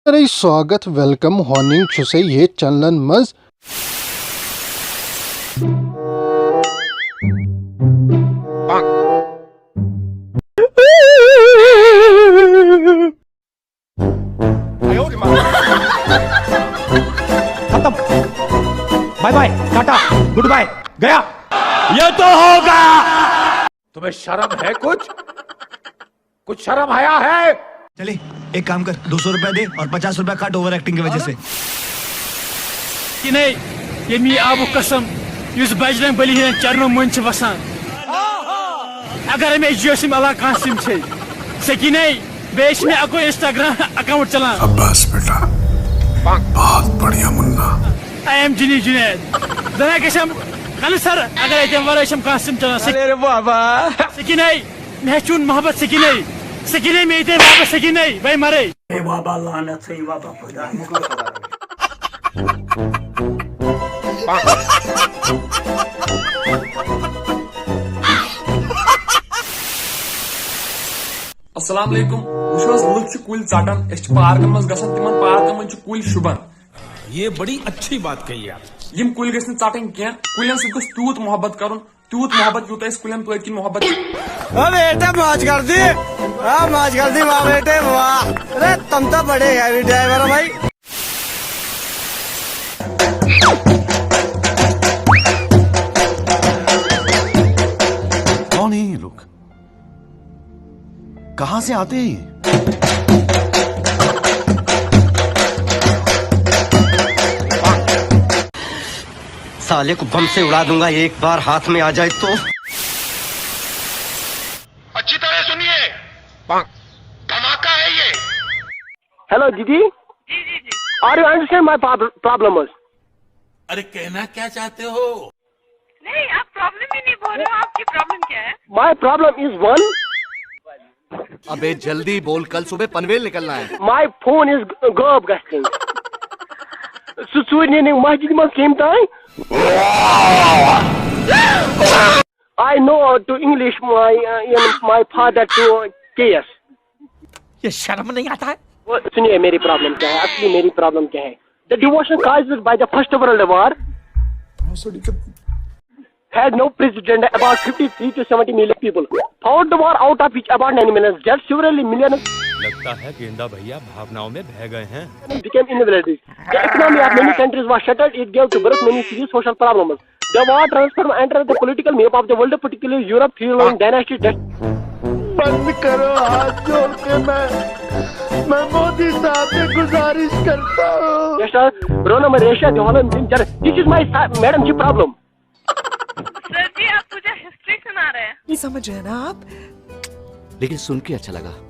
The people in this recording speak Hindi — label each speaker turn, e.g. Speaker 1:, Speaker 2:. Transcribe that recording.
Speaker 1: अरे स्वागत वेलकम हॉर्निंग छुसे ये चलन मज
Speaker 2: खत्म, bye bye, tata, good bye. ये तो होगा।
Speaker 3: तुम्हें शर्म है? कुछ शर्म आया है?
Speaker 4: चले एक काम कर, 200 रुपया दे और 50 रुपया काट ओवर एक्टिंग की वजह से।
Speaker 5: कि नहीं ये मी आबू कसम युस बजरंग बली हिंद चरणों मन वसान अगर मे जियो सिम अला कह सिम से कि नहीं बेच में अको इंस्टाग्राम अकाउंट चलान।
Speaker 6: अब्बास बेटा बहुत बढ़िया मुन्ना।
Speaker 5: आई एम जिनी जुनैद जना कसम कल सर अगर एतम वरशम कह सिम चलान। अरे बाबा से कि नहीं मैं चुन मोहब्बत से कि नहीं में इतने वापस से कि नहीं भाई मरे।
Speaker 7: ए बाबा लानत सही बाबा खुदा।
Speaker 8: अस्सलाम वालेकुम। लुक कुल चाटान पार्कन मज गसन तिमन पार्कन मन कुल शुभन।
Speaker 3: ये बड़ी अच्छी बात कही आप।
Speaker 8: यम कुल गसन चाटन क्या कुलन सत गस तूत मोहब्बत करन तूत मोहब्बत यूत इस कुलन पद की मोहब्बत।
Speaker 4: बेटे मौज कर दी, मौज कर दी वाह बेटे वाह। अरे तुम तो बड़े हैवी ड्राइवर हो भाई।
Speaker 6: कौन है ये लोग? कहां से आते हैं ये?
Speaker 4: साले को बम से उड़ा दूंगा एक बार हाथ में आ जाए तो।
Speaker 3: अच्छी तरह सुनिए, धमाका है ये।
Speaker 9: हेलो दीदी। Are you understand my problem?
Speaker 3: अरे कहना क्या चाहते हो?
Speaker 10: नहीं आप प्रॉब्लम ही नहीं बोल रहे हो, आपकी प्रॉब्लम क्या है?
Speaker 9: My problem is one.
Speaker 6: अबे जल्दी बोल, कल सुबह पनवेल निकलना है।
Speaker 9: माई फोन इज गॉब गस्टिंग। सुसूर मस्जिद में केम ताई। I know to English my father to KS।
Speaker 2: ये शर्म नहीं आता है?
Speaker 9: सुनिए मेरी प्रॉब्लम क्या है, असली मेरी प्रॉब्लम क्या है। The devotion caused by the First World War had no precedent. About 53 to 70 million people fought the war, out of which about 9 million dead, several millions
Speaker 5: लगता है गेंदा भैया भावनाओं में बह गए हैं।
Speaker 9: became invalids. The economy of many countries was shattered. It gave to birth many serious social problems. The war transformed entered the political map of the world, particularly Europe, fueled on dynasty death.
Speaker 4: बंद करो हाथ जोड़ के मैं मोदी साहब से गुजारिश करता हूँ।
Speaker 9: Rona Malaysia, the Holland, this is my madam ji problem.
Speaker 10: Sir ji आप मुझे हिस्ट्री सुना रहे हैं।
Speaker 2: समझ रहे हैं ना आप?
Speaker 6: लेकिन सुन के अच्छा लगा।